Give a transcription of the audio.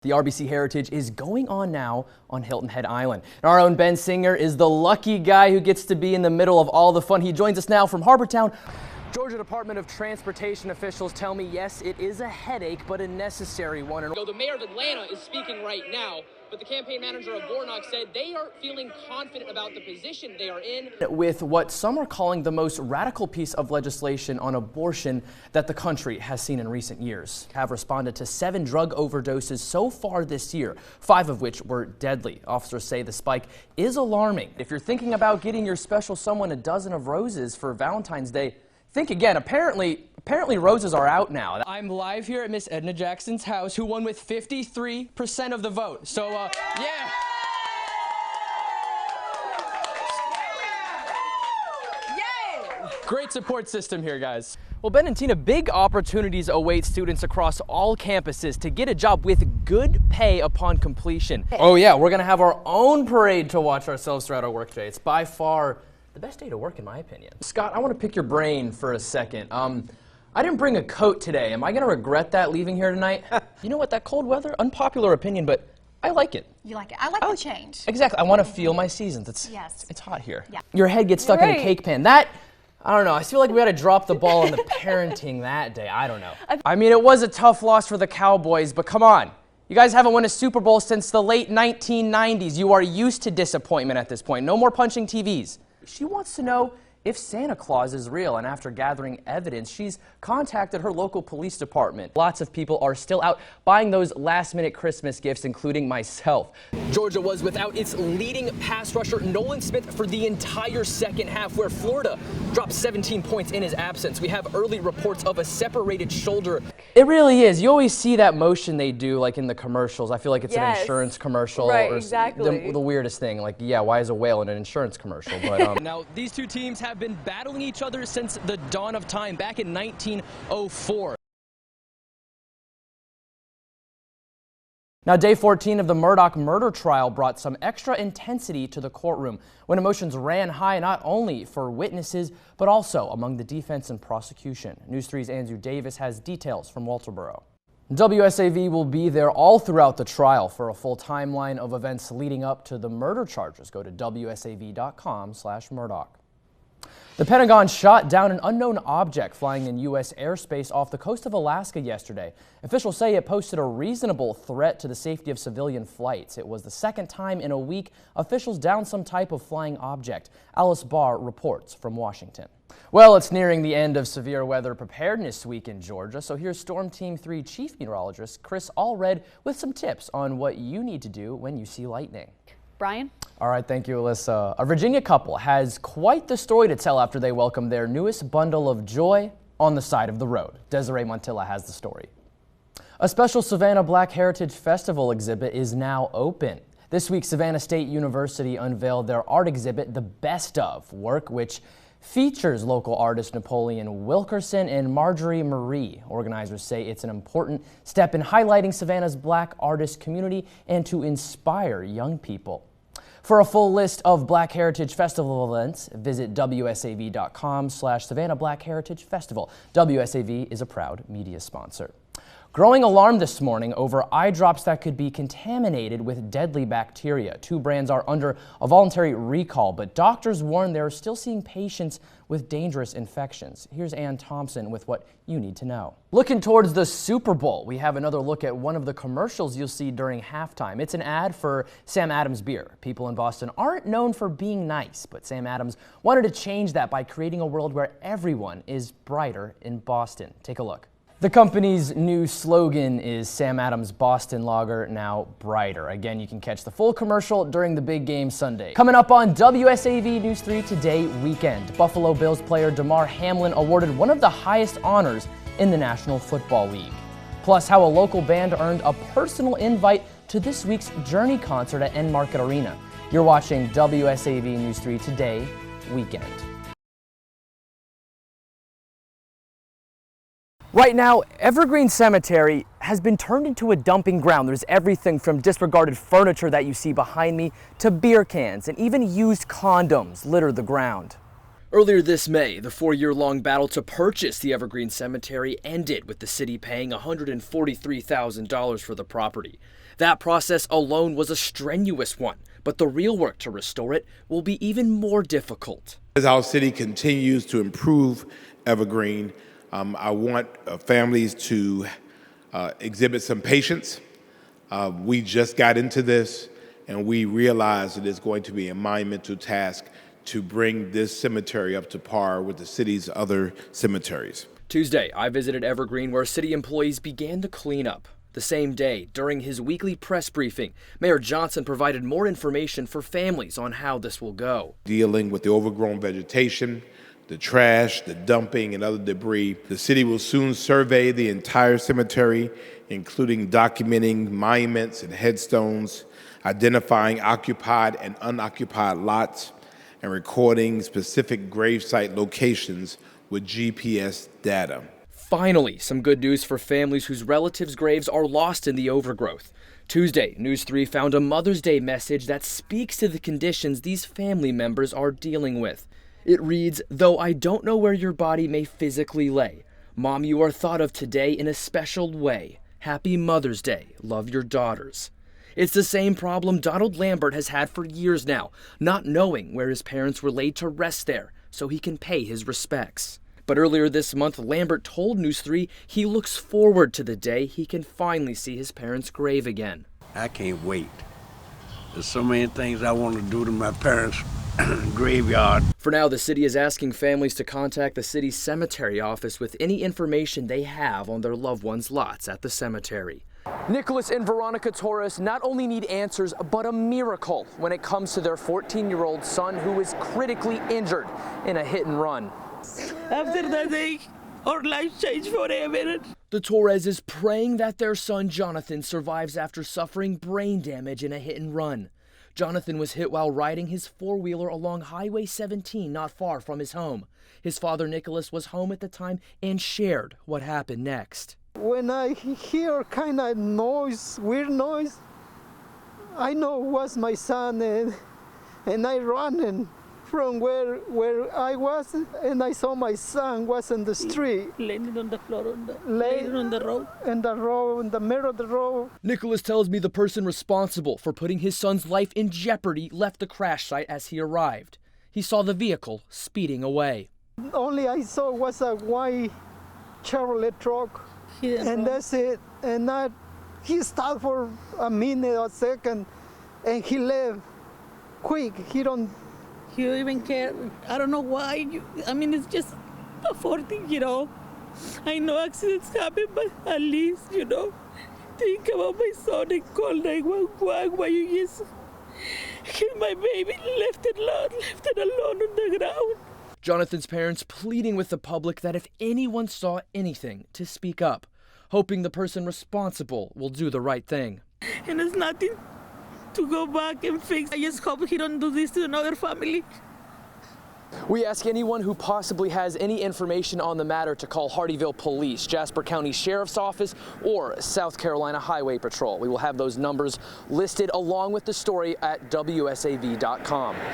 The RBC Heritage is going on now on Hilton Head Island. And our own Ben Singer is the lucky guy who gets to be in the middle of all the fun. He joins us now from Harbortown. Georgia Department of Transportation officials tell me, yes, it is a headache, but a necessary one. The mayor of Atlanta is speaking right now, but the campaign manager of Warnock said they are feeling confident about the position they are in. With what some are calling the most radical piece of legislation on abortion that the country has seen in recent years. Have responded to 7 drug overdoses so far this year, 5 of which were deadly. Officers say the spike is alarming. If you're thinking about getting your special someone a dozen of roses for Valentine's Day, think again. Apparently roses are out now. I'm live here at Miss Edna Jackson's house, who won with 53% of the vote. So, yeah. Yay! Great support system here, guys. Well, Ben and Tina, big opportunities await students across all campuses to get a job with good pay upon completion. Oh yeah, we're gonna have our own parade to watch ourselves throughout our workday. It's by far the best day to work, in my opinion. Scott, I want to pick your brain for a second. I didn't bring a coat today. Am I going to regret that leaving here tonight? You know what, that cold weather, unpopular opinion, but I like it. You like it? I like the change. Exactly. I want to feel my seasons. It's hot here. Yeah. Your head gets stuck in a cake pan. That, I don't know. I feel like we got to drop the ball on the parenting that day. I don't know. I mean, it was a tough loss for the Cowboys, but come on. You guys haven't won a Super Bowl since the late 1990s. You are used to disappointment at this point. No more punching TVs. She wants to know if Santa Claus is real, and after gathering evidence, she's contacted her local police department. Lots of people are still out buying those last-minute Christmas gifts, including myself. Georgia was without its leading pass rusher, Nolan Smith, for the entire second half, where Florida dropped 17 points in his absence. We have early reports of a separated shoulder. It really is. You always see that motion they do, like in the commercials. I feel like it's an insurance commercial. Right, or exactly. The weirdest thing, like, yeah, why is a whale in an insurance commercial? But now, these two teams have been battling each other since the dawn of time, back in 1904. Now, day 14 of the Murdaugh murder trial brought some extra intensity to the courtroom when emotions ran high not only for witnesses, but also among the defense and prosecution. News 3's Andrew Davis has details from Walterboro. WSAV will be there all throughout the trial. For a full timeline of events leading up to the murder charges, go to wsav.com/Murdaugh. The Pentagon shot down an unknown object flying in U.S. airspace off the coast of Alaska yesterday. Officials say it posed a reasonable threat to the safety of civilian flights. It was the second time in a week officials downed some type of flying object. Alice Barr reports from Washington. Well, it's nearing the end of severe weather preparedness week in Georgia, so here's Storm Team 3 Chief Meteorologist Chris Allred with some tips on what you need to do when you see lightning. Brian? All right, thank you, Alyssa. A Virginia couple has quite the story to tell after they welcomed their newest bundle of joy on the side of the road. Desiree Montilla has the story. A special Savannah Black Heritage Festival exhibit is now open. This week, Savannah State University unveiled their art exhibit, The Best Of, work which features local artists Napoleon Wilkerson and Marjorie Marie. Organizers say it's an important step in highlighting Savannah's Black artist community and to inspire young people. For a full list of Black Heritage Festival events, visit wsav.com/Savannah Black Heritage Festival. WSAV is a proud media sponsor. Growing alarm this morning over eye drops that could be contaminated with deadly bacteria. 2 brands are under a voluntary recall, but doctors warn they're still seeing patients with dangerous infections. Here's Ann Thompson with what you need to know. Looking towards the Super Bowl, we have another look at one of the commercials you'll see during halftime. It's an ad for Sam Adams beer. People in Boston aren't known for being nice, but Sam Adams wanted to change that by creating a world where everyone is brighter in Boston. Take a look. The company's new slogan is Sam Adams Boston Lager, now brighter. Again, you can catch the full commercial during the big game Sunday. Coming up on WSAV News 3 Today Weekend, Buffalo Bills player Damar Hamlin awarded one of the highest honors in the National Football League. Plus, how a local band earned a personal invite to this week's Journey concert at Enmarket Arena. You're watching WSAV News 3 Today Weekend. Right now, Evergreen Cemetery has been turned into a dumping ground. There's everything from disregarded furniture that you see behind me to beer cans, and even used condoms litter the ground. Earlier this May, the 4-year-long battle to purchase the Evergreen Cemetery ended with the city paying $143,000 for the property. That process alone was a strenuous one, but the real work to restore it will be even more difficult. As our city continues to improve Evergreen, I want families to exhibit some patience. We just got into this, and we realize that it's going to be a monumental task to bring this cemetery up to par with the city's other cemeteries. Tuesday, I visited Evergreen, where city employees began the cleanup. The same day, during his weekly press briefing, Mayor Johnson provided more information for families on how this will go. Dealing with the overgrown vegetation, the trash, the dumping, and other debris, the city will soon survey the entire cemetery, including documenting monuments and headstones, identifying occupied and unoccupied lots, and recording specific gravesite locations with GPS data. Finally, some good news for families whose relatives' graves are lost in the overgrowth. Tuesday, News 3 found a Mother's Day message that speaks to the conditions these family members are dealing with. It reads, "Though I don't know where your body may physically lay, Mom, you are thought of today in a special way. Happy Mother's Day. Love your daughters." It's the same problem Donald Lambert has had for years now, not knowing where his parents were laid to rest there so he can pay his respects. But earlier this month, Lambert told News 3 he looks forward to the day he can finally see his parents' grave again. I can't wait. There's so many things I want to do to my parents' graveyard. For now, the city is asking families to contact the city's cemetery office with any information they have on their loved ones' lots at the cemetery. Nicholas and Veronica Torres not only need answers, but a miracle when it comes to their 14-year-old son who is critically injured in a hit and run. After that day, our life changed forever. The Torres is praying that their son Jonathan survives after suffering brain damage in a hit and run. Jonathan was hit while riding his four-wheeler along Highway 17 not far from his home. His father Nicholas was home at the time and shared what happened next. When I hear kind of noise, weird noise, I know it was my son, and I ran from where I was, and I saw my son was in the street. Laying on the floor, laying on the road. In the middle of the road. Nicholas tells me the person responsible for putting his son's life in jeopardy left the crash site as he arrived. He saw the vehicle speeding away. Only I saw was a white Chevrolet truck. And that's it. And he stopped for a minute or second, and he left quick. He don't even care. I don't know why. It's just a 14-year-old. I know accidents happen, but at least, think about my son and call 911. Why you just kill my baby, left it alone on the ground. Jonathan's parents pleading with the public that if anyone saw anything, to speak up, hoping the person responsible will do the right thing. And there's nothing to go back and fix. I just hope he don't do this to another family. We ask anyone who possibly has any information on the matter to call Hardeeville Police, Jasper County Sheriff's Office, or South Carolina Highway Patrol. We will have those numbers listed along with the story at WSAV.com.